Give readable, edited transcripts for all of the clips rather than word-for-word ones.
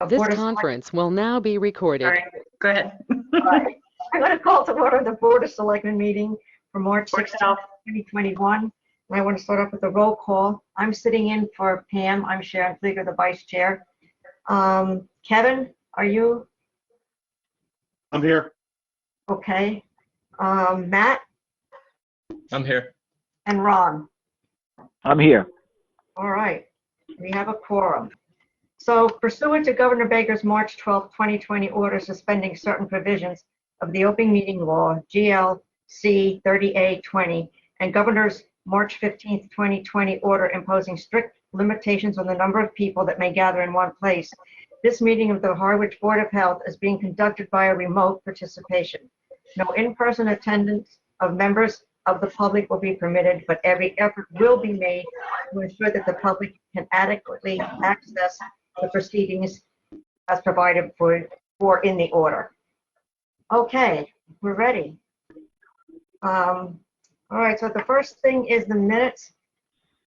This Board of conference will now be recorded. Sorry, go ahead. Select- I'm going to call to order the Board of Selectmen meeting for March Board of 16, Health. 2021. And I want to start off with a roll call. I'm sitting in for Pam. I'm Sharon Flieger, the Vice Chair. Kevin, are you I'm here. okay? Matt I'm here. and Ron. I'm here. All right, we have a quorum. So pursuant to Governor Baker's March 12, 2020 order suspending certain provisions of the open meeting law, GLC 30A20, and Governor's March 15, 2020 order imposing strict limitations on the number of people that may gather in one place, this meeting of the Harwich Board of Health is being conducted by a remote participation. No in-person attendance of members of the public will be permitted, but every effort will be made to ensure that the public can adequately access the proceedings as provided for in the order. Okay, we're ready. All right, so the first thing is the minutes.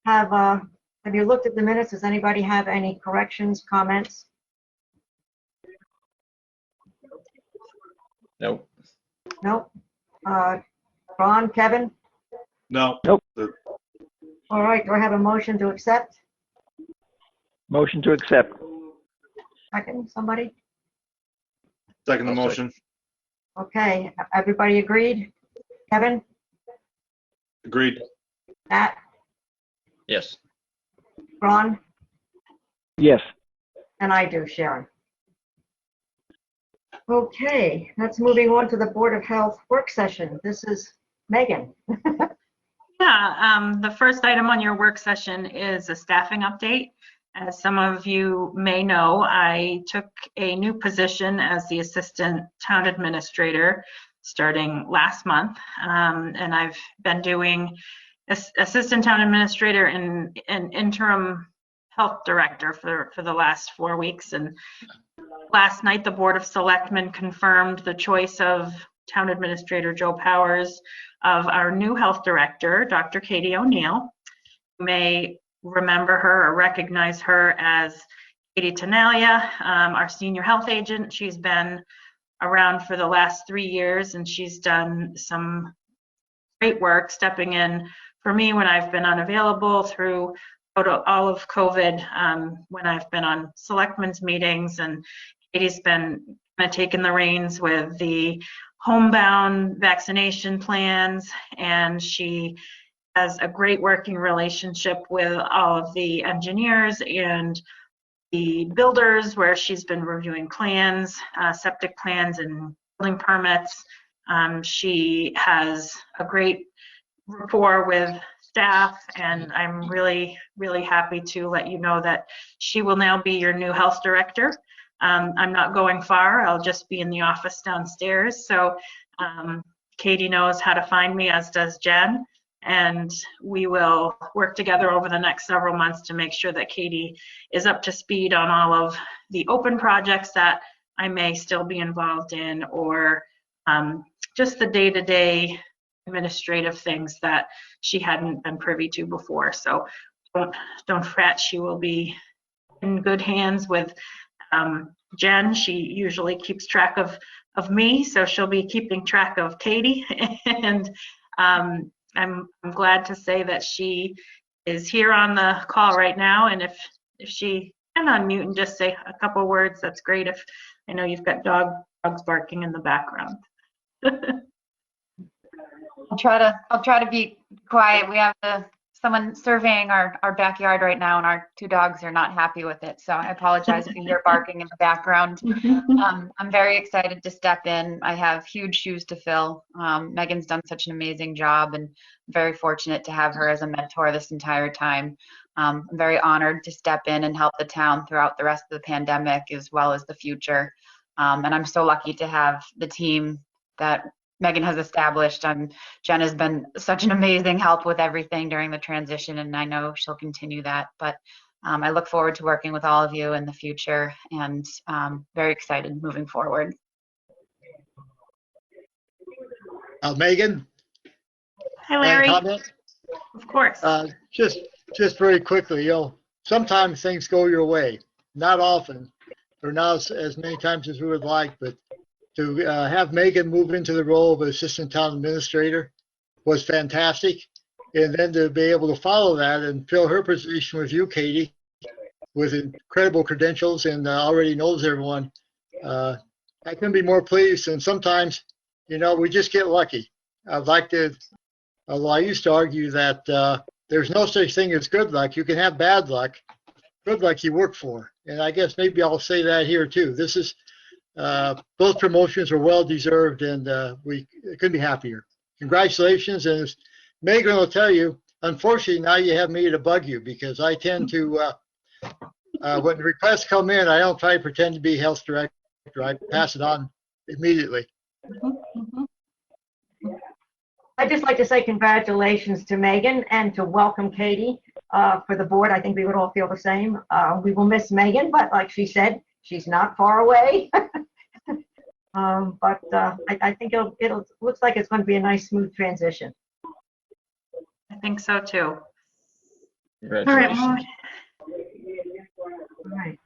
Have you looked at the minutes? Does anybody have any corrections, comments? Nope. Nope. Ron, Kevin? No. Nope. All right, do I have a motion to accept? Motion to accept. Second, somebody? Second the motion. Okay, everybody agreed? Kevin? Agreed. Matt? Yes. Ron? Yes. And I do, Sharon. Okay, that's moving on to the Board of Health work session. This is Megan. Yeah, the first item on your work session is a staffing update. As some of you may know, I took a new position as the Assistant Town Administrator starting last month, and I've been doing Assistant Town Administrator and Interim Health Director for the last 4 weeks. And last night, the Board of Selectmen confirmed the choice of Town Administrator Joe Powers of our new Health Director, Dr. Katie O'Neill. You may remember her or recognize her as Katie Tenalia, our Senior Health Agent. She's been around for the last 3 years, and she's done some great work stepping in for me when I've been unavailable through all of COVID, when I've been on selectmen's meetings, and Katie's been kind of taking the reins with the homebound vaccination plans, and she has a great working relationship with all of the engineers and the builders, where she's been reviewing plans, septic plans and building permits. She has a great rapport with staff, and I'm really, really happy to let you know that she will now be your new health director. I'm not going far. I'll just be in the office downstairs. So Katie knows how to find me, as does Jen, and we will work together over the next several months to make sure that Katie is up to speed on all of the open projects that I may still be involved in, or just the day-to-day administrative things that she hadn't been privy to before. So don't fret, she will be in good hands with Jen. She usually keeps track of me, so she'll be keeping track of Katie. And I'm glad to say that she is here on the call right now, and if she can unmute and just say a couple words, that's great. If I know you've got dogs barking in the background. I'll try to be quiet. We have someone surveying our backyard right now, and our 2 dogs are not happy with it. So I apologize if you hear barking in the background. I'm very excited to step in. I have huge shoes to fill. Megan's done such an amazing job, and I'm very fortunate to have her as a mentor this entire time. I'm very honored to step in and help the town throughout the rest of the pandemic as well as the future. And I'm so lucky to have the team that Megan has established. Jen has been such an amazing help with everything during the transition, and I know she'll continue that. But I look forward to working with all of you in the future, and very excited moving forward. Megan? Hi, Larry. Comment? Of course. Just very quickly, sometimes things go your way, not often, or not as many times as we would like, but to have Megan move into the role of assistant town administrator was fantastic. And then to be able to follow that and fill her position with you, Katie, with incredible credentials and already knows everyone, I couldn't be more pleased. And sometimes, we just get lucky. I'd like to, although I used to argue that there's no such thing as good luck. You can have bad luck. Good luck you work for. And I guess maybe I'll say that here too. This is, both promotions are well deserved, and we couldn't be happier. Congratulations. And as Megan will tell you, unfortunately, now you have me to bug you, because I tend to, when requests come in, I don't try to pretend to be health director. I pass it on immediately. I'd just like to say congratulations to Megan and to welcome Katie for the board. I think we would all feel the same. We will miss Megan, but like she said, she's not far away. I think it'll looks like it's going to be a nice, smooth transition. I think so too. All Congratulations. Right.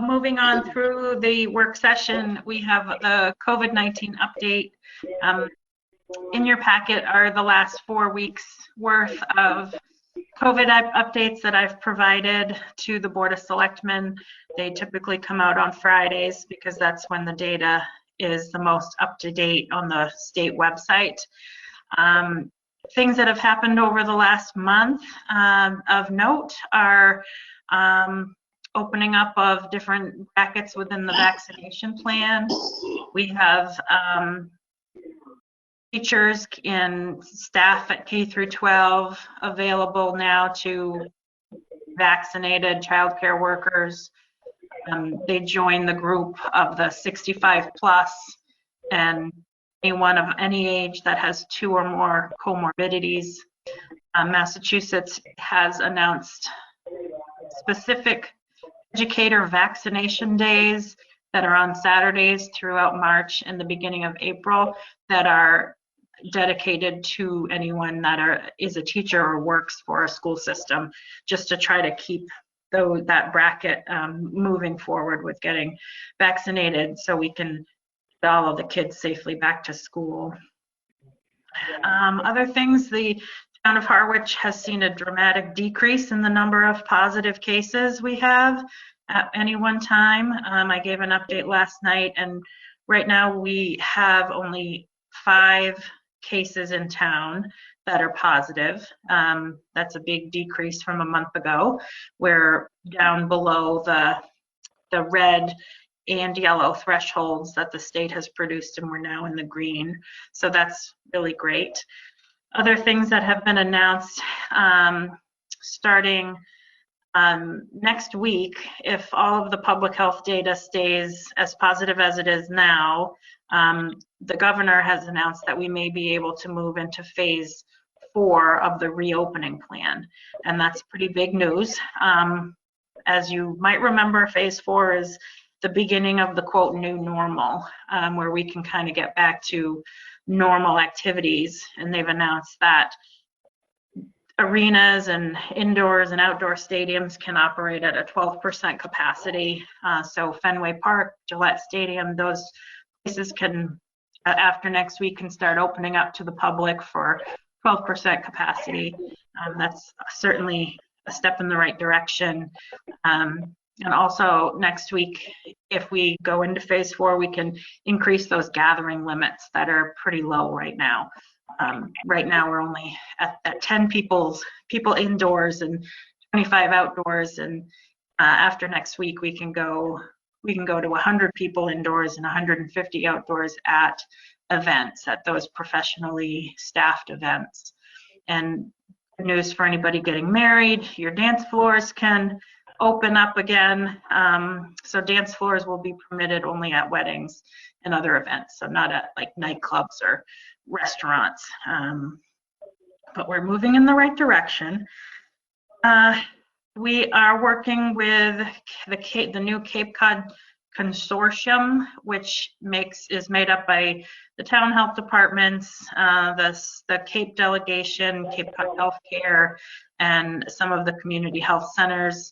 Moving on through the work session, we have the COVID-19 update. In your packet are the last 4 weeks worth of COVID updates that I've provided to the Board of Selectmen. They typically come out on Fridays because that's when the data is the most up to date on the state website. Things that have happened over the last month of note are opening up of different brackets within the vaccination plan. We have teachers and staff at K through 12 available now to vaccinated childcare workers. They join the group of the 65 plus and anyone of any age that has 2 or more comorbidities. Massachusetts has announced specific Educator vaccination days that are on Saturdays throughout March and the beginning of April that are dedicated to anyone that is a teacher or works for a school system, just to try to keep that bracket moving forward with getting vaccinated so we can get all of the kids safely back to school. Other things, the town of Harwich has seen a dramatic decrease in the number of positive cases we have at any one time. I gave an update last night, and right now we have only 5 cases in town that are positive. That's a big decrease from a month ago. We're down below the red and yellow thresholds that the state has produced, and we're now in the green. So that's really great. Other things that have been announced, starting next week, if all of the public health data stays as positive as it is now, the governor has announced that we may be able to move into phase 4 of the reopening plan. And that's pretty big news. As you might remember, phase 4 is the beginning of the quote new normal, where we can kind of get back to normal activities. And they've announced that arenas and indoors and outdoor stadiums can operate at a 12% capacity. So Fenway Park, Gillette Stadium, those places can, after next week, can start opening up to the public for 12% capacity. That's certainly a step in the right direction. And also next week, if we go into phase 4, we can increase those gathering limits that are pretty low right now. Right now we're only at 10 people indoors and 25 outdoors, and after next week we can go to 100 people indoors and 150 outdoors at events, at those professionally staffed events. And good news for anybody getting married, your dance floors can open up again. So dance floors will be permitted only at weddings and other events, so not at like nightclubs or restaurants. But we're moving in the right direction. We are working with the new Cape Cod Consortium, which is made up by the town health departments, the Cape delegation, Cape Cod Healthcare, and some of the community health centers.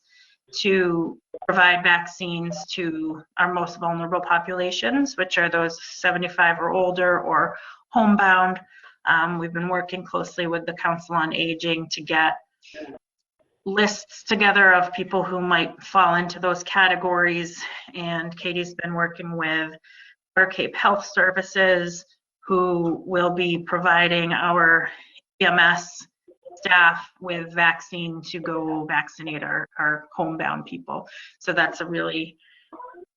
to provide vaccines to our most vulnerable populations, which are those 75 or older or homebound. We've been working closely with the Council on Aging to get lists together of people who might fall into those categories. And Katie's been working with our Cape Health Services, who will be providing our EMS staff with vaccine to go vaccinate our homebound people. So that's a really,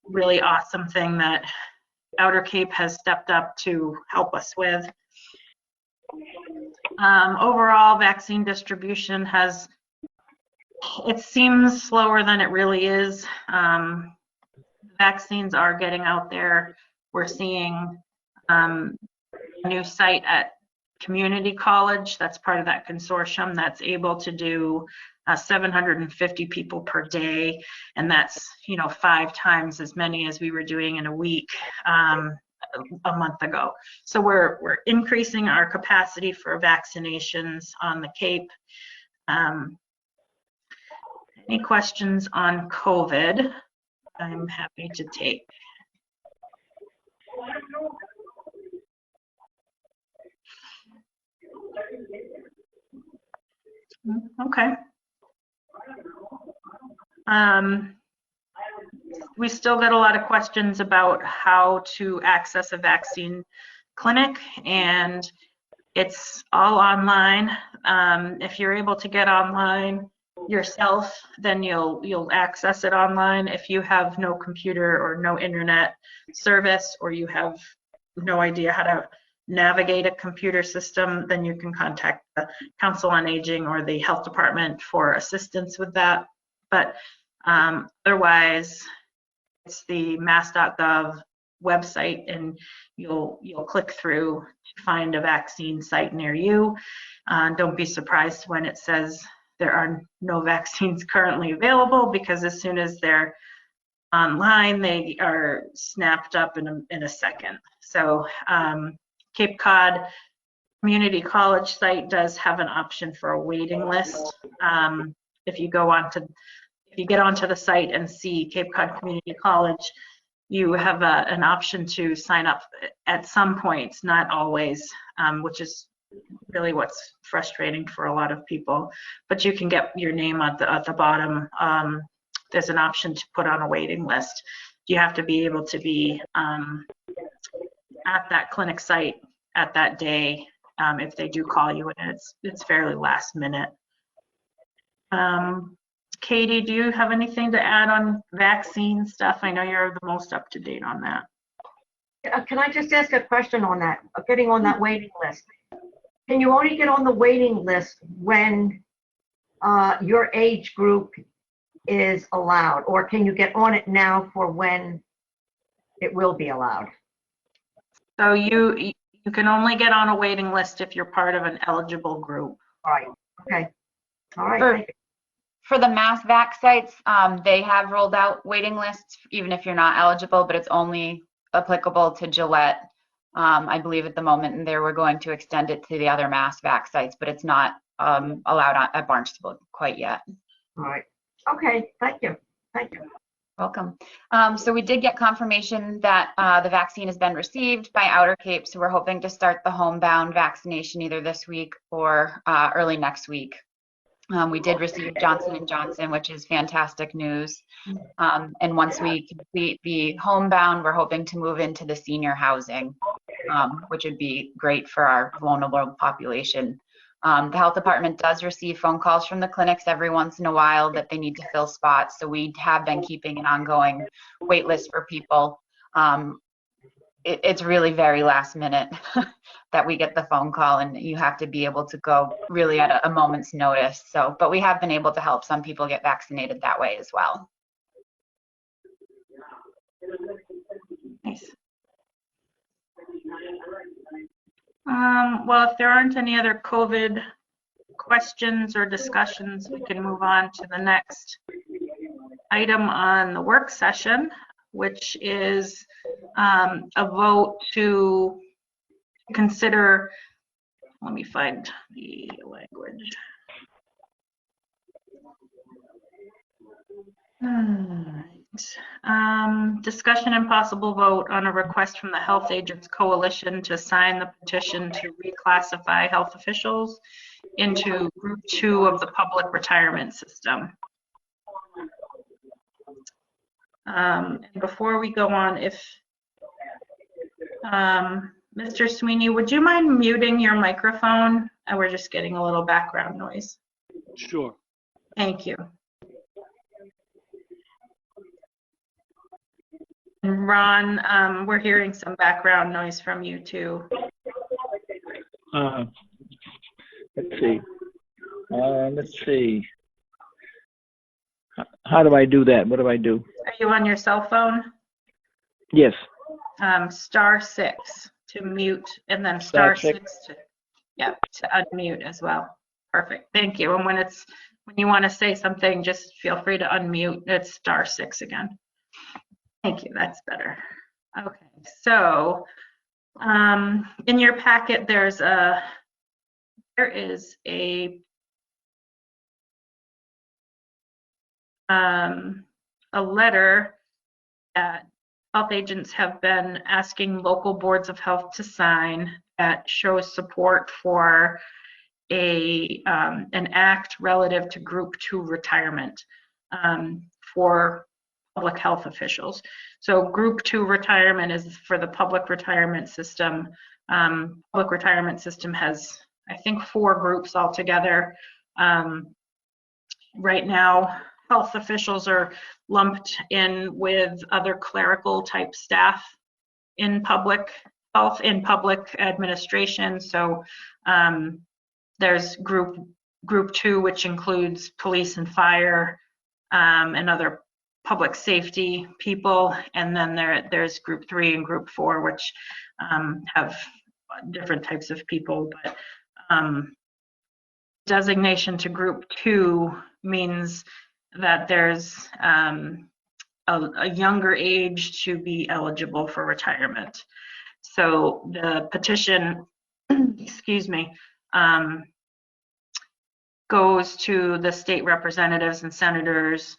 really awesome thing that Outer Cape has stepped up to help us with. Overall, vaccine distribution it seems slower than it really is. Vaccines are getting out there. We're seeing a new site at Community College that's part of that consortium that's able to do 750 people per day, and that's 5 times as many as we were doing in a week a month ago. So we're increasing our capacity for vaccinations on the Cape. Any questions on COVID? I'm happy to take. Okay. We still get a lot of questions about how to access a vaccine clinic, and it's all online. If you're able to get online yourself, then you'll access it online. If you have no computer or no internet service, or you have no idea how to navigate a computer system, then you can contact the Council on Aging or the Health Department for assistance with that. But otherwise, it's the mass.gov website, and you'll click through to find a vaccine site near you. Don't be surprised when it says there are no vaccines currently available, because as soon as they're online, they are snapped up in a second. So Cape Cod Community College site does have an option for a waiting list. If you get onto the site and see Cape Cod Community College, you have an option to sign up at some points, not always, which is really what's frustrating for a lot of people. But you can get your name at the bottom. There's an option to put on a waiting list. You have to be able to be at that clinic site at that day if they do call you, and it's fairly last minute. Katie, do you have anything to add on vaccine stuff? I know you're the most up to date on that. Can I just ask a question on that, getting on that waiting list? Can you only get on the waiting list when your age group is allowed, or can you get on it now for when it will be allowed? So you can only get on a waiting list if you're part of an eligible group. All right. Okay. All right. Thank you. For the mass vac sites, they have rolled out waiting lists, even if you're not eligible, but it's only applicable to Gillette, I believe, at the moment, and they were going to extend it to the other mass vac sites, but it's not allowed at Barnstable quite yet. All right. Okay. Thank you. Thank you. Welcome. So we did get confirmation that the vaccine has been received by Outer Cape, so we're hoping to start the homebound vaccination either this week or early next week. We did receive Johnson & Johnson, which is fantastic news. And once we complete the homebound, we're hoping to move into the senior housing, which would be great for our vulnerable population. The health department does receive phone calls from the clinics every once in a while that they need to fill spots. So we have been keeping an ongoing wait list for people. It's really very last minute that we get the phone call, and you have to be able to go really at a moment's notice. So, but we have been able to help some people get vaccinated that way as well. Nice. Well, if there aren't any other COVID questions or discussions, we can move on to the next item on the work session, which is a vote to consider, let me find the language. Alright. Discussion and possible vote on a request from the Health Agents Coalition to sign the petition to reclassify health officials into Group 2 of the public retirement system. And before we go on, if Mr. Sweeney, would you mind muting your microphone? We're just getting a little background noise. Sure. Thank you. And Ron, we're hearing some background noise from you too. Let's see. Let's see. How do I do that? What do I do? Are you on your cell phone? Yes. *6 to mute, and then Star *6 to, yeah, to unmute as well. Perfect. Thank you. And when you want to say something, just feel free to unmute. It's *6 again. Thank you. That's better. Okay. So in your packet, there is a letter that health agents have been asking local boards of health to sign that shows support for an act relative to Group 2 retirement for public health officials. So Group 2 retirement is for the public retirement system. Public retirement system has, I think, 4 groups altogether. Right now, health officials are lumped in with other clerical type staff in public health, in public administration. So there's group 2, which includes police and fire and other public safety people. And then there's Group 3 and Group 4, which have different types of people. But designation to Group 2 means that there's a younger age to be eligible for retirement. So the petition, excuse me, goes to the state representatives and senators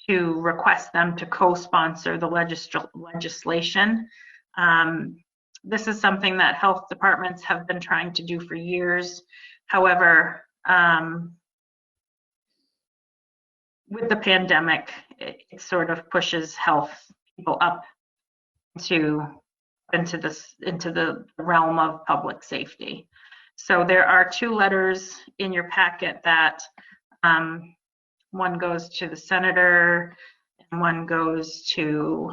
to request them to co-sponsor the legislation. This is something that health departments have been trying to do for years. However, with the pandemic, it sort of pushes health people up into the realm of public safety. So there are 2 letters in your packet that one goes to the senator and one goes to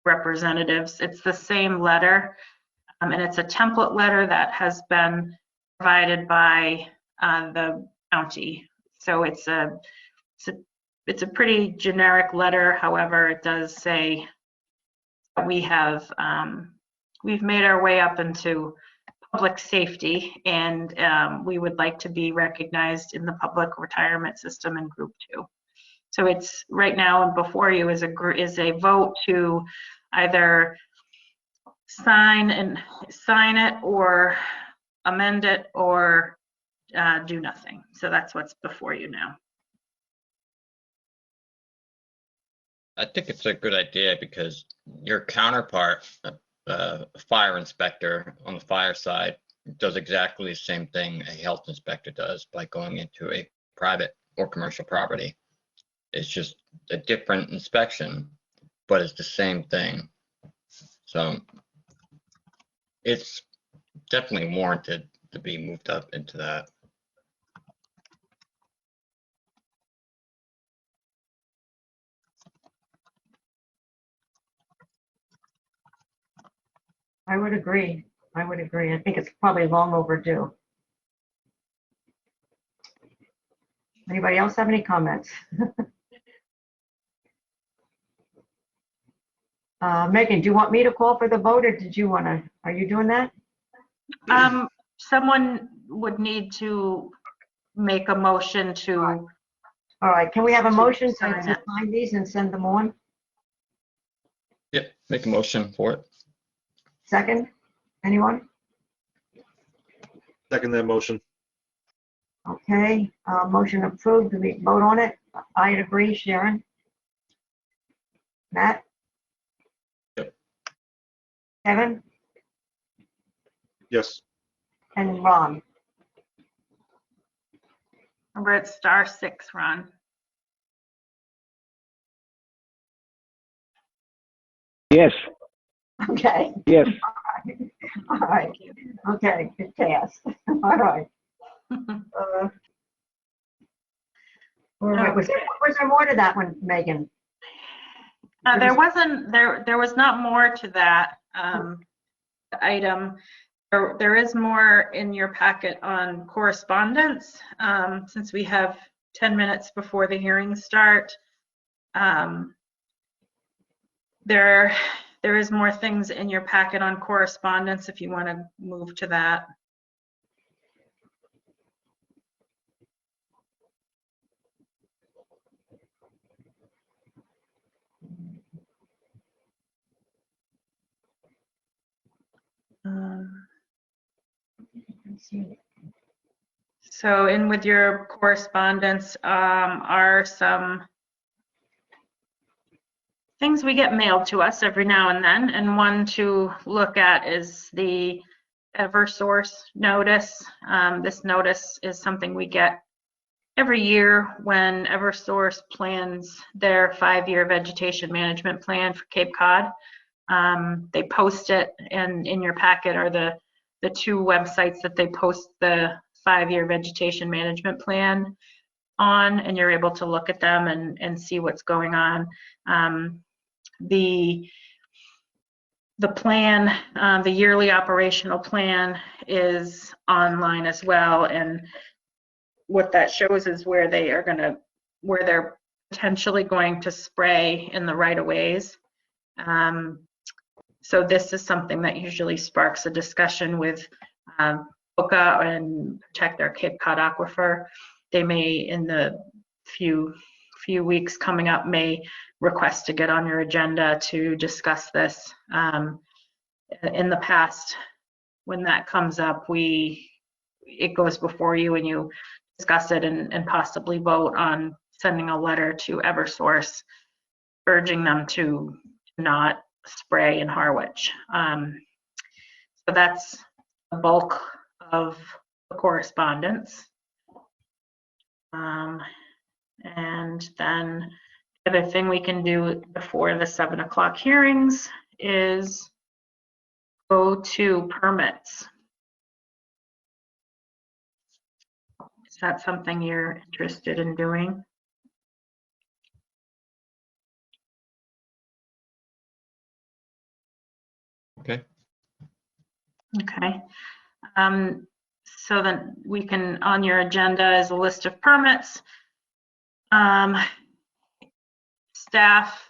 representatives. It's the same letter, and it's a template letter that has been provided by the county. So it's a pretty generic letter. However, it does say that we've made our way up into public safety, and we would like to be recognized in the public retirement system in Group 2. So it's right now and before you is a vote to either sign it or amend it or do nothing. So that's what's before you now. I think it's a good idea because your counterpart, fire inspector on the fire side, does exactly the same thing a health inspector does by going into a private or commercial property. It's just a different inspection, but it's the same thing. So it's definitely warranted to be moved up into that. I would agree. I think it's probably long overdue. Anybody else have any comments? Megan, do you want me to call for the vote, or did you want to? Are you doing that? Someone would need to make a motion to. All right, can we have a motion to sign it. sign these and send them on? Yep, make a motion for it. Second? Anyone? Second that motion. Okay, motion approved. Do we vote on it? I agree, Sharon. Matt? Yep. Kevin? Yes. And Ron? We're at *6, Ron. Yes, Okay. yes. All right. Okay, good task. All right. All right. Was there more to that one, Megan? There was not more to that item. There is more in your packet on correspondence, since we have 10 minutes before the hearings start. There is more things in your packet on correspondence if you want to move to that. So in with your correspondence are some things we get mailed to us every now and then, and one to look at is the Eversource Notice. This notice is something we get every year when Eversource plans their 5-year vegetation management plan for Cape Cod. They post it, and in your packet are the 2 websites that they post the 5-year vegetation management plan on, and you're able to look at them and see what's going on. The plan, the yearly operational plan, is online as well, and what that shows is where they're potentially going to spray in the right-of-ways. So this is something that usually sparks a discussion with BOCA and Protect Our Cape Cod Aquifer. They may, in the few weeks coming up, may request to get on your agenda to discuss this. In the past, when that comes up, it goes before you and you discuss it and possibly vote on sending a letter to Eversource urging them to not spray in Harwich. So that's the bulk of the correspondence. And then the other thing we can do before the 7 o'clock hearings is go to permits. Is that something you're interested in doing? Okay. Okay. So then we can, on your agenda is a list of permits. Staff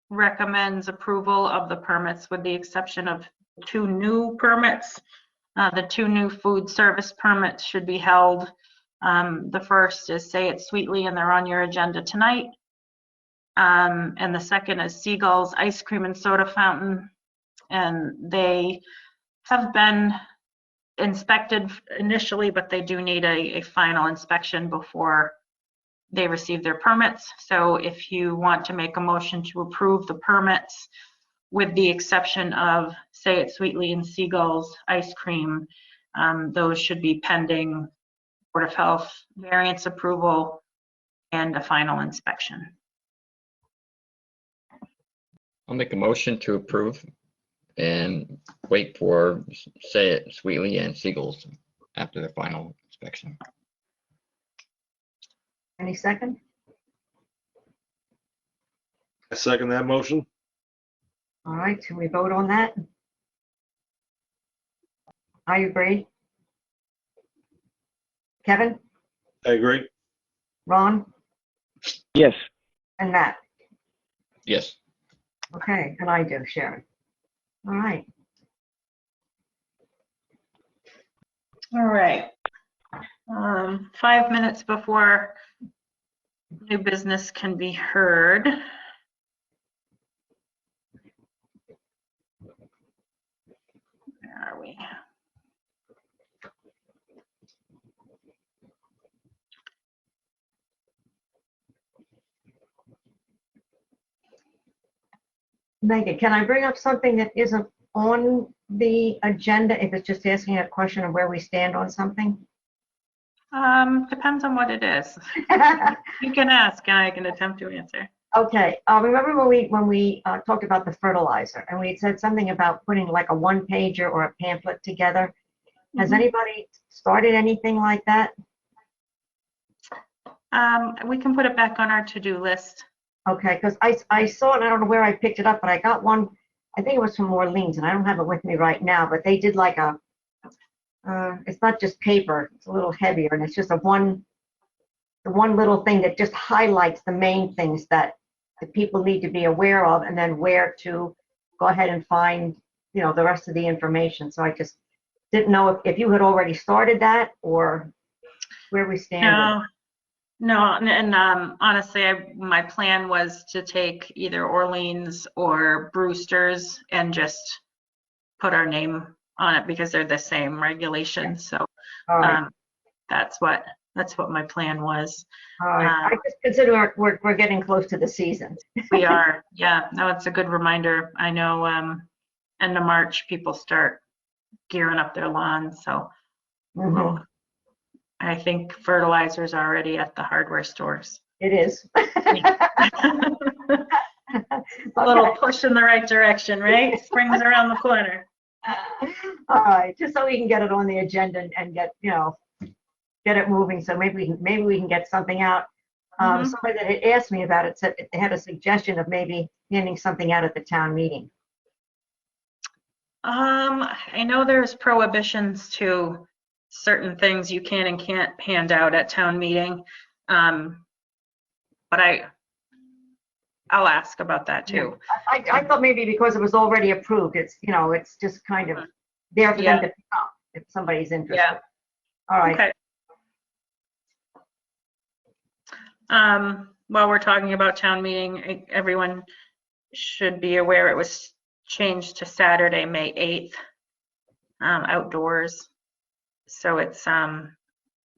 recommends approval of the permits with the exception of 2 new permits. The 2 new food service permits should be held. The first is Say It Sweetly, and they're on your agenda tonight. And the second is Seagull's Ice Cream and Soda Fountain, and they have been inspected initially, but they do need a final inspection before they receive their permits. So if you want to make a motion to approve the permits with the exception of Say It Sweetly and Seagull's Ice Cream, those should be pending Board of Health variance approval and a final inspection. I'll make a motion to approve and wait for Say It Sweetly and Seagulls after the final inspection. Any second? I second that motion. All right, can we vote on that? I agree. Kevin? I agree. Ron? Yes, And Matt? Yes. Okay, and I do, Sharon. All right. All right. 5 minutes before new business can be heard. Where are we? Megan, can I bring up something that isn't on the agenda if it's just asking a question of where we stand on something? Depends on what it is. You can ask and I can attempt to answer. Okay, remember when we talked about the fertilizer and we had said something about putting like a one-pager or a pamphlet together? Has Mhm. anybody started anything like that? We can put it back on our to-do list. Okay, because I saw it, I don't know where I picked it up, but I got one, I think it was from Orleans, and I don't have it with me right now, but they did like a, it's not just paper, it's a little heavier, and it's just the one little thing that just highlights the main things that the people need to be aware of, and then where to go ahead and find, the rest of the information. So I just didn't know if you had already started that or where we stand. No, and honestly, my plan was to take either Orleans or Brewster's and just put our name on it because they're the same regulations. So All right. that's what my plan was. All right. I just consider we're getting close to the season. We are, yeah. No, it's a good reminder. I know end of March people start gearing up their lawns, so Mhm. I think fertilizer's already at the hardware stores. It is. A little push in the right direction, right? Spring's around the corner. All right, just so we can get it on the agenda and get it moving. So maybe we can get something out. Mhm. Somebody that had asked me about it said they had a suggestion of maybe handing something out at the town meeting. I know there's prohibitions to certain things you can and can't hand out at town meeting. But I'll ask about that too. I thought maybe because it was already approved, it's just kind of there for them to pick up if somebody's interested. Yeah. All right. Okay. While we're talking about town meeting, everyone should be aware it was changed to Saturday, May 8th, outdoors. So it's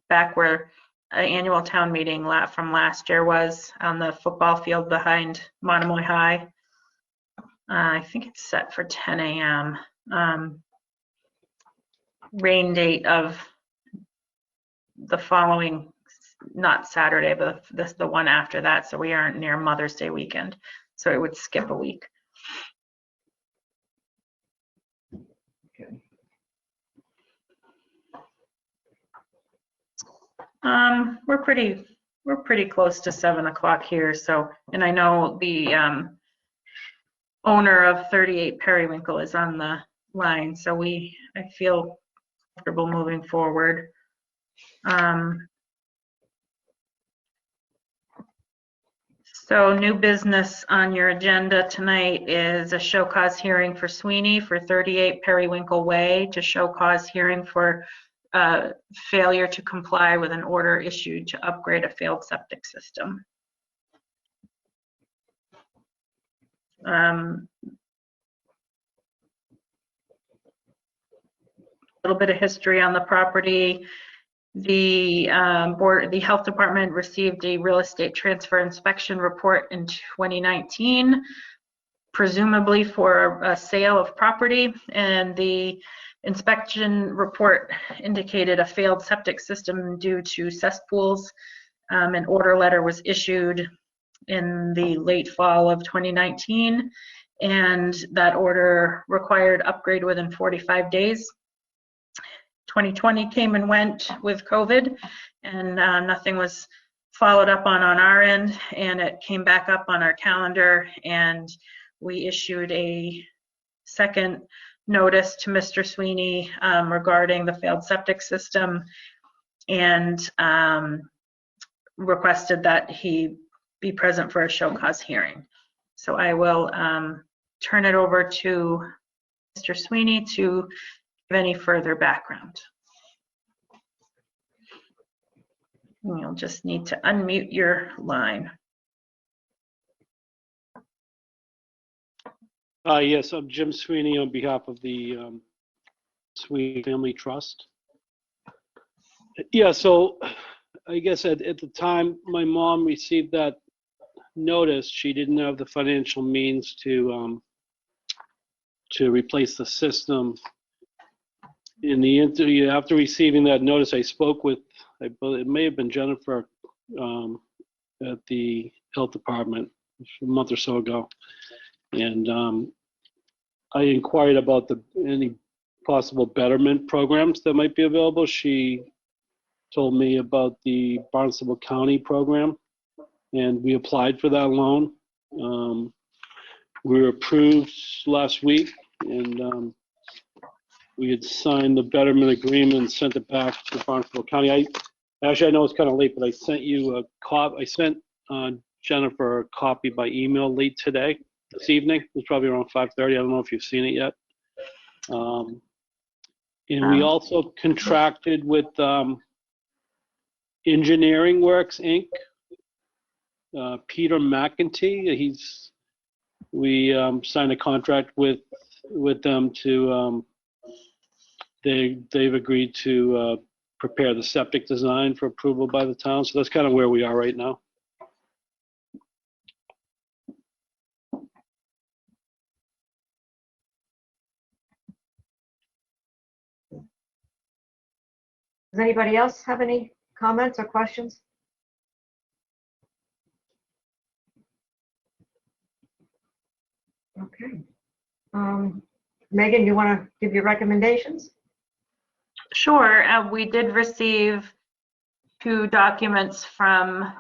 back where an annual town meeting from last year was on the football field behind Monomoy High. I think it's set for 10 a.m. Rain date of the following, not Saturday, but the one after that. So we aren't near Mother's Day weekend. So it would skip a week. Okay. We're pretty close to 7 o'clock here. So, and I know the owner of 38 Periwinkle is on the line. So I feel comfortable moving forward. So new business on your agenda tonight is a show cause hearing for Sweeney for 38 Periwinkle Way to show cause hearing for failure to comply with an order issued to upgrade a failed septic system. A little bit of history on the property. The health department received a real estate transfer inspection report in 2019, presumably for a sale of property, and the inspection report indicated a failed septic system due to cesspools. An order letter was issued in the late fall of 2019, and that order required upgrade within 45 days. 2020 came and went with COVID, and nothing was followed up on our end, and it came back up on our calendar, and we issued a second notice to Mr. Sweeney regarding the failed septic system, and requested that he be present for a show cause hearing. So I will turn it over to Mr. Sweeney to give any further background. You'll just need to unmute your line. Yes, I'm Jim Sweeney on behalf of the Sweeney Family Trust. Yeah, so I guess at the time my mom received that notice, she didn't have the financial means to to replace the system. In the interview, after receiving that notice, I spoke with, it may have been Jennifer at the health department a month or so ago. And I inquired about any possible betterment programs that might be available. She told me about the Barnstable County program, and we applied for that loan. We were approved last week, and we had signed the betterment agreement and sent it back to Barnstable County. I know it's kind of late, but I sent you a copy. I sent Jennifer a copy by email late this evening. It was probably around 5:30. I don't know if you've seen it yet. And we also contracted with Engineering Works, Inc. Peter McEntee. We signed a contract with them to. They've agreed to prepare the septic design for approval by the town. So that's kind of where we are right now. Does anybody else have any comments or questions? Okay. Megan, you want to give your recommendations? Sure. We did receive 2 documents from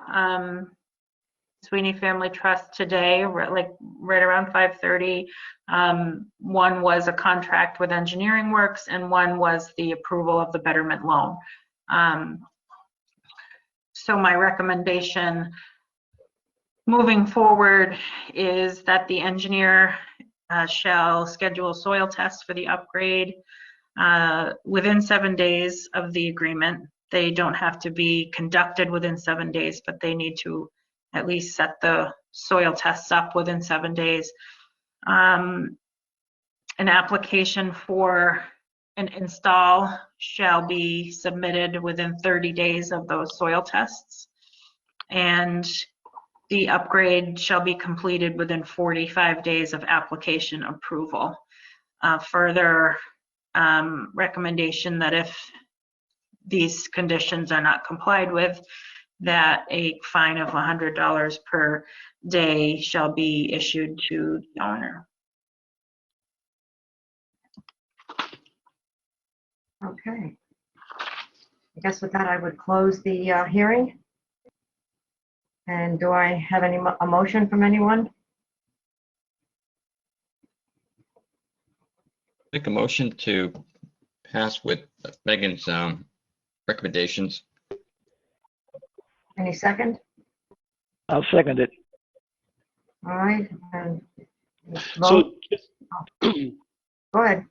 Sweeney Family Trust today, right around 5:30. One was a contract with Engineering Works, and one was the approval of the betterment loan. So my recommendation moving forward is that the engineer shall schedule soil tests for the upgrade within 7 days of the agreement. They don't have to be conducted within 7 days, but they need to at least set the soil tests up within 7 days. An application for an install shall be submitted within 30 days of those soil tests, and the upgrade shall be completed within 45 days of application approval. Further recommendation that if these conditions are not complied with, that a fine of $100 per day shall be issued to the owner. Okay. I guess with that, I would close the hearing. And do I have a motion from anyone? Make a motion to pass with Megan's recommendations. Any second? I'll second it. All right. And So go ahead.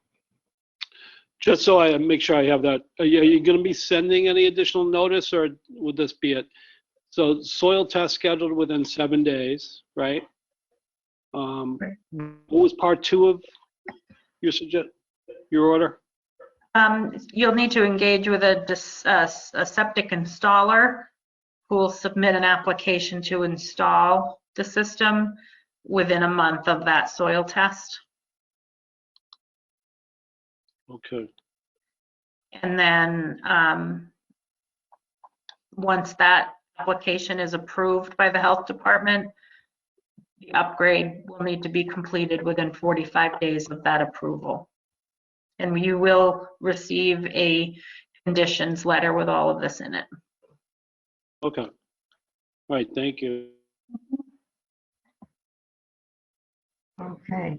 just so I make sure I have that, are you going to be sending any additional notice, or would this be it? So soil test scheduled within 7 days, right? What was part 2 of your order? You'll need to engage with a septic installer who will submit an application to install the system within a month of that soil test. Okay. And then once that application is approved by the health department, the upgrade will need to be completed within 45 days of that approval. And you will receive a conditions letter with all of this in it. Okay. All right, thank you. Okay.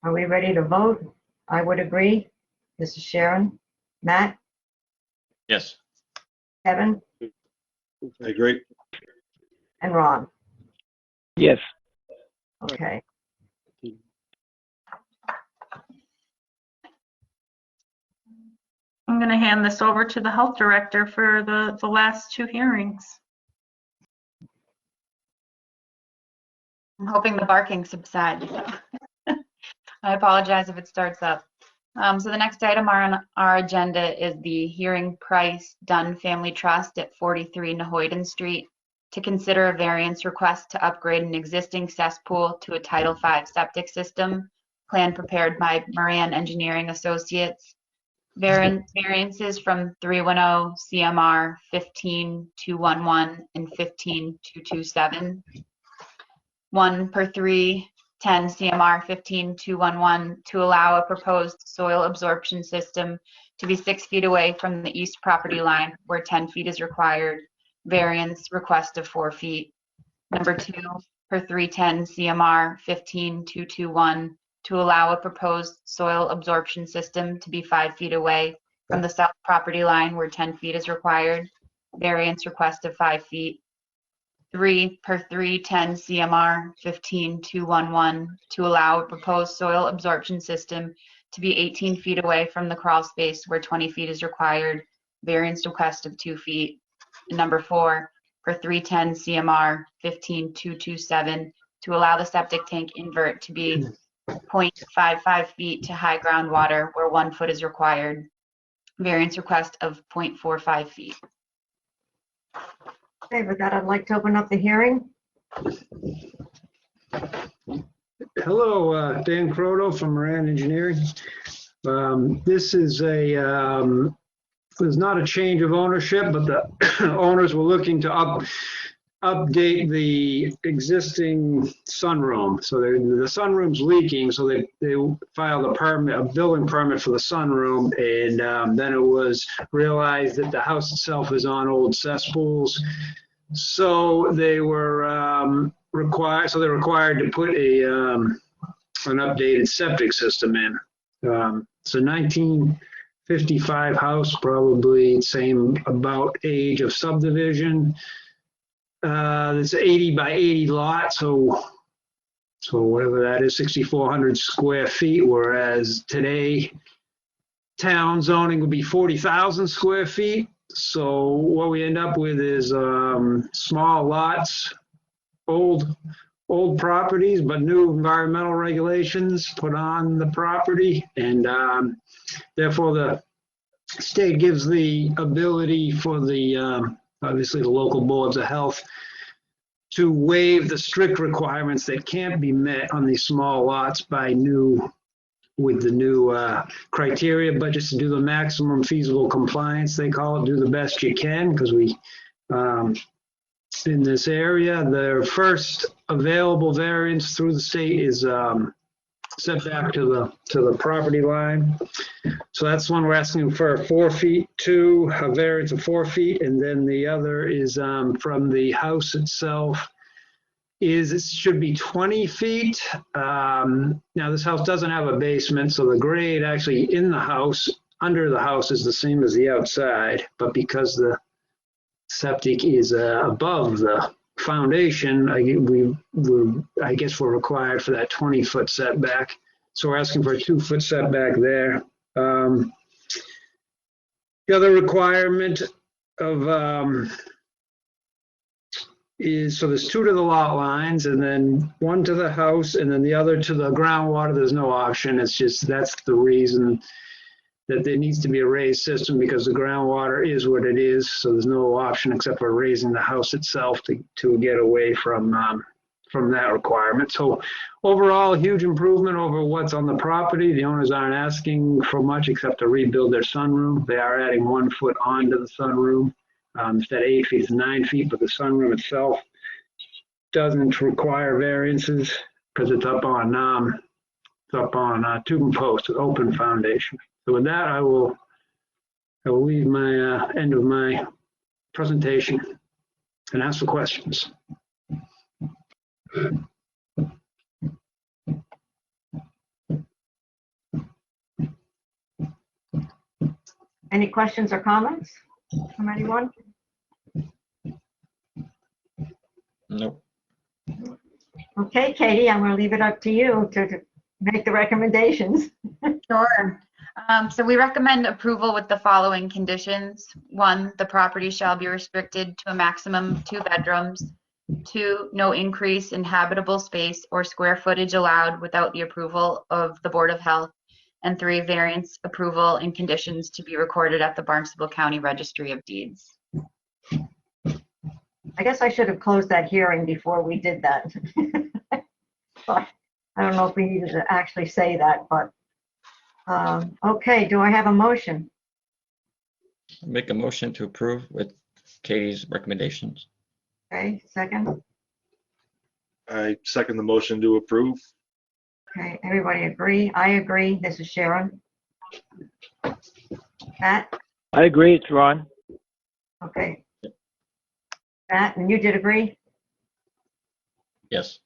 Are we ready to vote? I would agree. This is Sharon. Matt? Yes. Kevin? I agree. And Ron? Yes. Okay. I'm going to hand this over to the health director for the last 2 hearings. I'm hoping the barking subsides. I apologize if it starts up. So the next item on our agenda is the hearing Price Dunn Family Trust at 43 Nahoyden Street to consider a variance request to upgrade an existing cesspool to a Title V septic system plan prepared by Moran Engineering Associates. Variances from 310 CMR 15211 and 15227. 1 per 310 CMR 15211 to allow a proposed soil absorption system to be 6 feet away from the east property line where 10 feet is required. Variance request of 4 feet. Number 2 per 310 CMR 15221 to allow a proposed soil absorption system to be 5 feet away from the south property line where 10 feet is required. Variance request of 5 feet. 3 per 310 CMR 15211 to allow a proposed soil absorption system to be 18 feet away from the crawl space where 20 feet is required. Variance request of 2 feet. And number 4 per 310 CMR 15227 to allow the septic tank invert to be 0.55 feet to high groundwater where 1 foot is required. Variance request of 0.45 feet. Okay, with that, I'd like to open up the hearing. Hello, Dan Croto from Moran Engineering. This is there's not a change of ownership, but the owners were looking to update the existing sunroom. So the sunroom's leaking, so they filed a building permit for the sunroom, and then it was realized that the house itself is on old cesspools. So they were required to put an updated septic system in. It's a 1955 house, probably same about age of subdivision. It's 80 by 80 lot, so whatever that is, 6,400 square feet, whereas today town zoning would be 40,000 square feet. So what we end up with is small lots, old properties, but new environmental regulations put on the property, and therefore the state gives the ability for the obviously the local boards of health to waive the strict requirements that can't be met on these small lots with the new criteria, but just to do the maximum feasible compliance, they call it, do the best you can, because we in this area, the first available variance through the state is set back to the property line. So that's one we're asking for 4 feet, a variance of 4 feet, and then the other is from the house itself. It should be 20 feet. Now this house doesn't have a basement, so the grade actually in the house, under the house, is the same as the outside, but because the septic is above the foundation, I guess we're required for that 20-foot setback. So we're asking for a 2-foot setback there. The other requirement of is, so there's 2 to the lot lines, and then 1 to the house, and then the other to the groundwater. There's no option. It's just, that's the reason that there needs to be a raised system, because the groundwater is what it is. So there's no option except for raising the house itself to get away from that requirement. So overall, a huge improvement over what's on the property. The owners aren't asking for much except to rebuild their sunroom. They are adding 1 foot onto the sunroom. Instead of 8 feet, it's 9 feet, but the sunroom itself doesn't require variances because it's up on tube and post, open foundation. So with that, I will leave my end of my presentation and ask for questions. Any questions or comments from anyone? Nope. Okay, Katie, I'm going to leave it up to you to make the recommendations. Sure. So we recommend approval with the following conditions. 1, the property shall be restricted to a maximum of 2 bedrooms. 2, no increase in habitable space or square footage allowed without the approval of the Board of Health. And 3, variance approval and conditions to be recorded at the Barnstable County Registry of Deeds. I guess I should have closed that hearing before we did that. But I don't know if we needed to actually say that, but, okay, do I have a motion? Make a motion to approve with Katie's recommendations. Okay, second. I second the motion to approve. Okay, everybody agree? I agree. This is Sharon. Matt? I agree, it's Ron. Okay. Matt, and you did agree? Yes.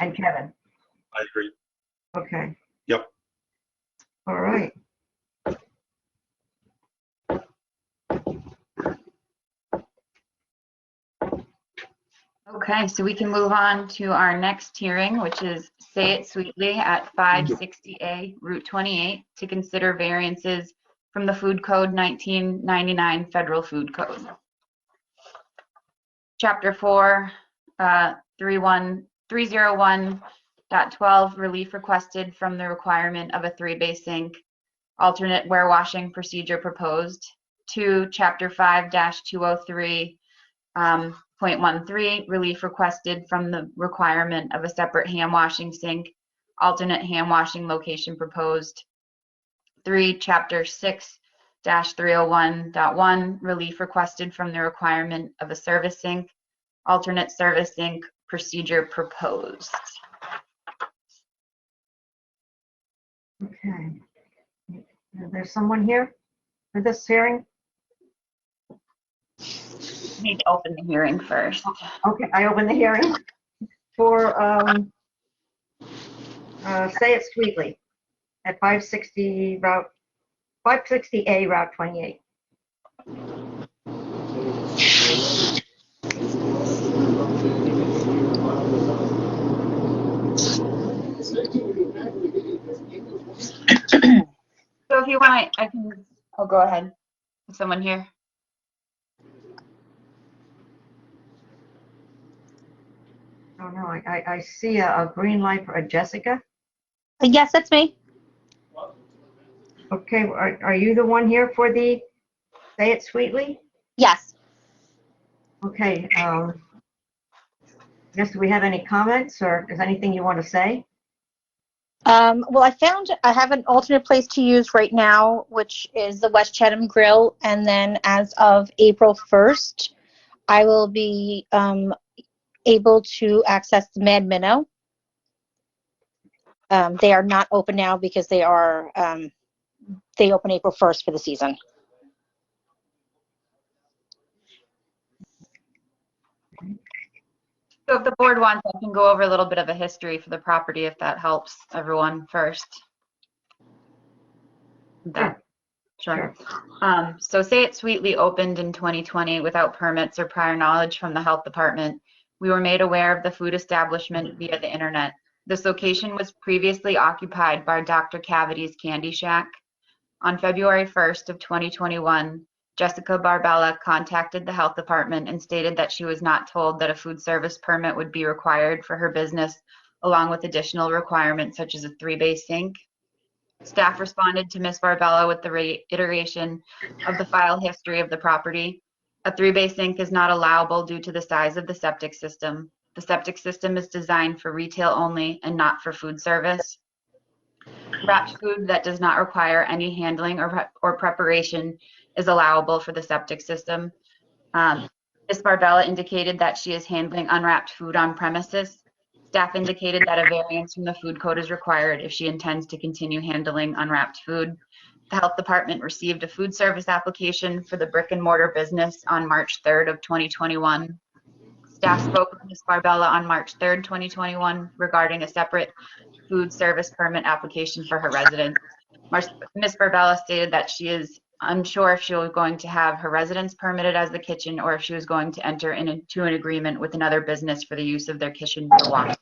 And Kevin? I agree. Okay. Yep. All right. Okay, so we can move on to our next hearing, which is Say It Sweetly at 560A Route 28 to consider variances from the Food Code 1999 Federal Food Code. Chapter 4, 301.12, relief requested from the requirement of a 3-bay sink, alternate warewashing procedure proposed. 2, Chapter 5-203, 0.13, relief requested from the requirement of a separate hand washing sink, alternate hand washing location proposed. 3, Chapter 6-301.1, relief requested from the requirement of a service sink, alternate service sink, procedure proposed. Okay. There's someone here for this hearing? Need to open the hearing first. Okay, I open the hearing for Say It Sweetly at 560A Route 28. So if you want, I'll go ahead. Is someone here? Oh, no, I see a green light for Jessica. Yes, that's me. Okay, are you the one here for the Say It Sweetly? Yes. Okay, do we have any comments or is anything you want to say? Well, I have an alternate place to use right now, which is the West Chatham Grill. And then as of April 1st, I will be able to access the Mad Minnow. They are not open now because they open April 1st for the season. So if the board wants, I can go over a little bit of a history for the property if that helps everyone first. Sure. So Say It Sweetly opened in 2020 without permits or prior knowledge from the health department. We were made aware of the food establishment via the internet. This location was previously occupied by Dr. Cavity's Candy Shack. On February 1st of 2021, Jessica Barbella contacted the health department and stated that she was not told that a food service permit would be required for her business, along with additional requirements such as a 3-bay sink. Staff responded to Ms. Barbella with the reiteration of the file history of the property. A 3-bay sink is not allowable due to the size of the septic system. The septic system is designed for retail only and not for food service. Wrapped food that does not require any handling or preparation is allowable for the septic system. Ms. Barbella indicated that she is handling unwrapped food on premises. Staff indicated that a variance from the food code is required if she intends to continue handling unwrapped food. The health department received a food service application for the brick and mortar business on March 3rd of 2021. Staff spoke with Ms. Barbella on March 3rd, 2021 regarding a separate food service permit application for her residence. Ms. Barbella stated that she is unsure if she was going to have her residence permitted as the kitchen or if she was going to enter into an agreement with another business for the use of their kitchen for washing.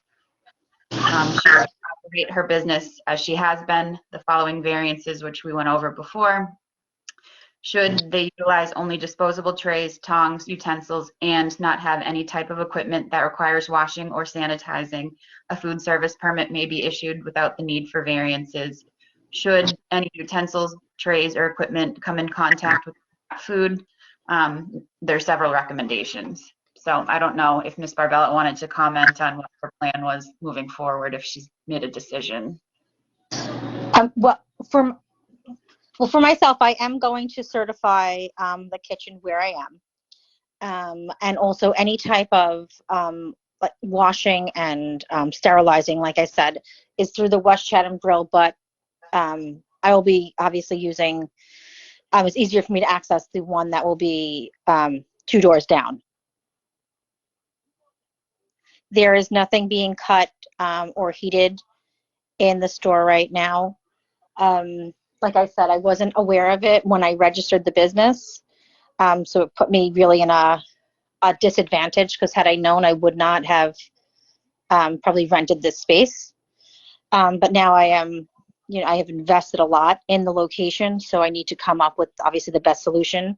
She will operate her business as she has been. The following variances, which we went over before. Should they utilize only disposable trays, tongs, utensils, and not have any type of equipment that requires washing or sanitizing, a food service permit may be issued without the need for variances. Should any utensils, trays, or equipment come in contact with food, there are several recommendations. So I don't know if Ms. Barbella wanted to comment on what her plan was moving forward, if she's made a decision. Well, for myself, I am going to certify the kitchen where I am. And also any type of like washing and sterilizing, like I said, is through the West Chatham Grill, but I will be obviously using, it's easier for me to access the one that will be 2 doors down. There is nothing being cut or heated in the store right now. Like I said, I wasn't aware of it when I registered the business. So it put me really in a disadvantage, because had I known, I would not have probably rented this space. But now I am, I have invested a lot in the location, so I need to come up with obviously the best solution.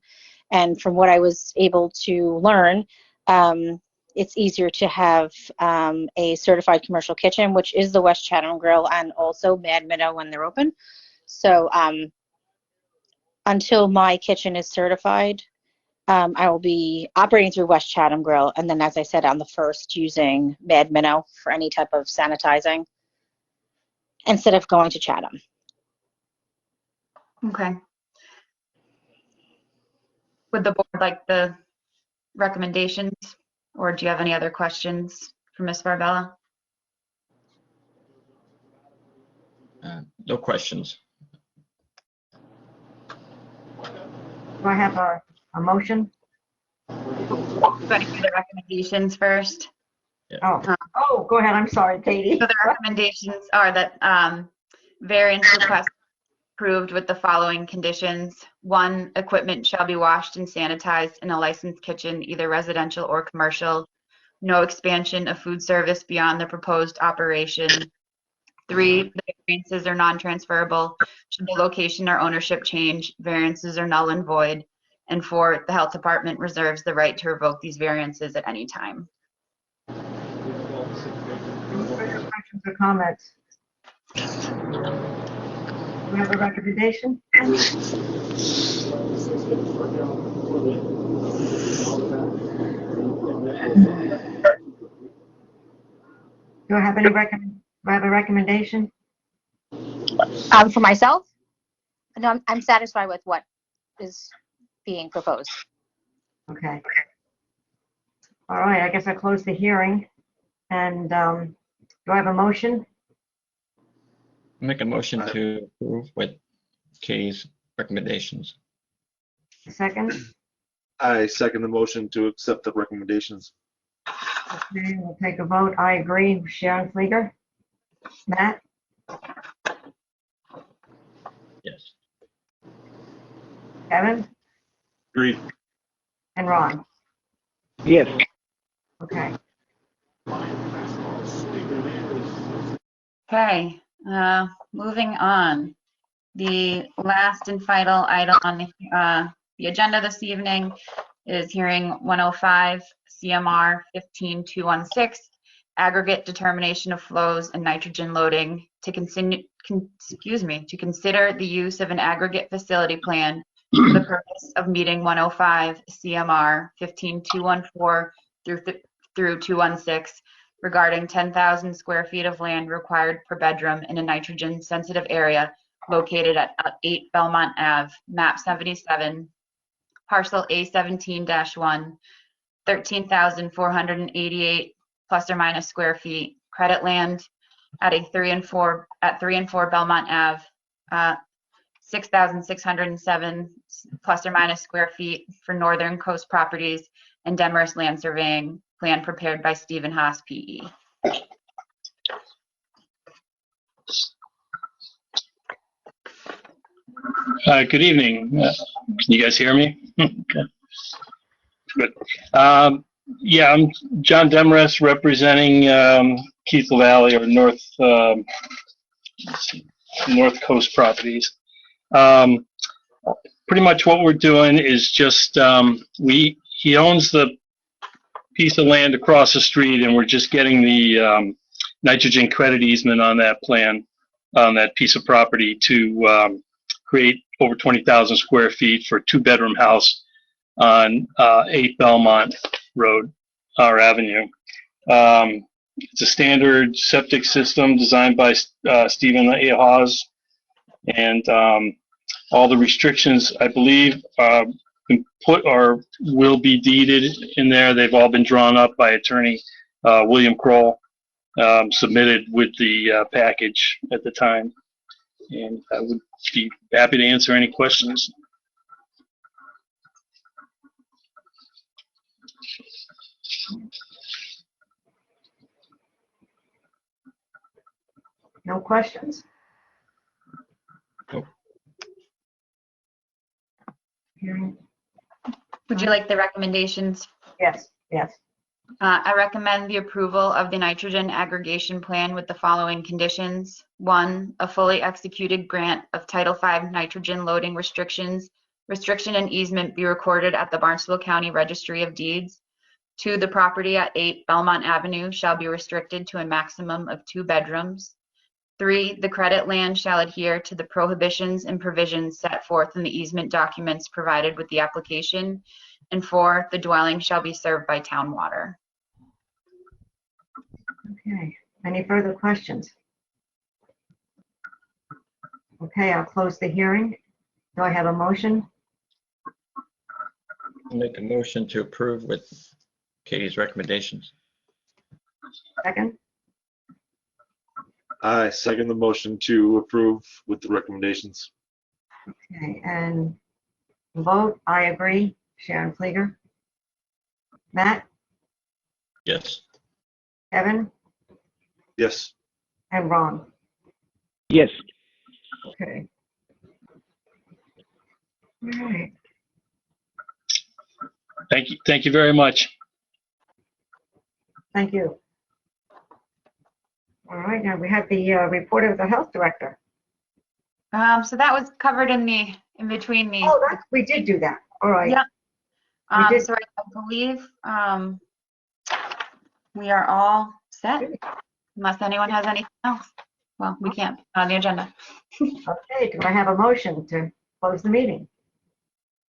And from what I was able to learn, it's easier to have a certified commercial kitchen, which is the West Chatham Grill and also Mad Minnow when they're open. So until my kitchen is certified, I will be operating through West Chatham Grill, and then, as I said, on the 1st, using Mad Minnow for any type of sanitizing instead of going to Chatham. Okay. Would the board like the recommendations, or do you have any other questions for Ms. Barbella? No questions. Do I have a motion? Ready for the recommendations first? Oh, go ahead. I'm sorry, Katie. So the recommendations are that variance request approved with the following conditions. 1, equipment shall be washed and sanitized in a licensed kitchen, either residential or commercial. No expansion of food service beyond the proposed operation. 3, the variances are non-transferable. Should the location or ownership change, variances are null and void. And 4, the health department reserves the right to revoke these variances at any time. Any further questions or comments? Do we have a recommendation? Do I have any recommendation? For myself, no, I'm satisfied with what is being proposed. Okay. All right, I guess I'll close the hearing. And do I have a motion? Make a motion to approve with Katie's recommendations. A second? I second the motion to accept the recommendations. Okay, we'll take a vote. I agree. Sharon Flieger? Matt? Yes. Kevin? Agreed. And Ron? Yes. Okay. Okay, moving on. The last and final item on the agenda this evening is hearing 105 CMR 15216, aggregate determination of flows and nitrogen loading to consider the use of an aggregate facility plan for the purpose of meeting 105 CMR 15214 through 216 regarding 10,000 square feet of land required per bedroom in a nitrogen sensitive area located at 8 Belmont Ave, map 77, parcel A17-1, 13,488 plus or minus square feet, credit land at 3 and 4 Belmont Ave, 6,607 plus or minus square feet for Northern Coast Properties and Demarest Land Surveying, plan prepared by Stephen Haas, PE. Good evening. Can you guys hear me? Okay. Good. Yeah, I'm John Demarest representing Keithel Valley or North Coast Properties. Pretty much what we're doing is just he owns the piece of land across the street, and we're just getting the nitrogen credit easement on that plan, on that piece of property to create over 20,000 square feet for a 2-bedroom house on 8 Belmont Road. our avenue. It's a standard septic system designed by Stephen A. Hawes, and all the restrictions, I believe, put or will be deeded in there. They've all been drawn up by attorney William Kroll, submitted with the package at the time. And I would be happy to answer any questions. No questions? Nope. Hearing, Would you like the recommendations? yes, yes. I recommend the approval of the nitrogen aggregation plan with the following conditions. 1, a fully executed grant of Title V nitrogen loading restriction and easement be recorded at the Barnstable County Registry of Deeds. 2, the property at 8 Belmont Avenue shall be restricted to a maximum of 2 bedrooms. 3, the credit land shall adhere to the prohibitions and provisions set forth in the easement documents provided with the application. And 4, the dwelling shall be served by town water. Okay, any further questions? Okay, I'll close the hearing. Do I have a motion? Make a motion to approve with Katie's recommendations. Second? I second the motion to approve with the recommendations. Okay, and vote, I agree. Sharon Flieger? Matt? Yes. Kevin? Yes. And Ron? Yes. Okay. All right. Thank you very much. Thank you. All right, now we have the report of the health director. So that was covered in between the. Oh, we did do that. All right. Yeah. We did. So I believe we are all set, unless anyone has anything else. Well, we can't on the agenda. Okay, do I have a motion to close the meeting?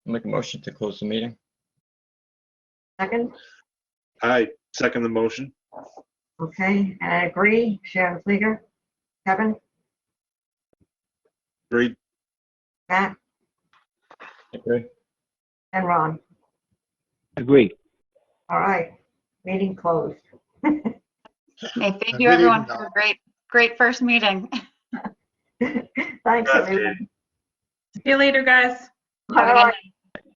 Make a motion to close the meeting. Second? I second the motion. Okay, and I agree. Sharon Flieger? Kevin? Agreed. Matt? Agree. And Ron? Agree. All right, meeting closed. Hey, thank Good you everyone evening, for a great first meeting. Thanks, Yes, everyone. Katie. See you later, guys. Have a good All night.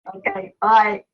right. Okay, bye.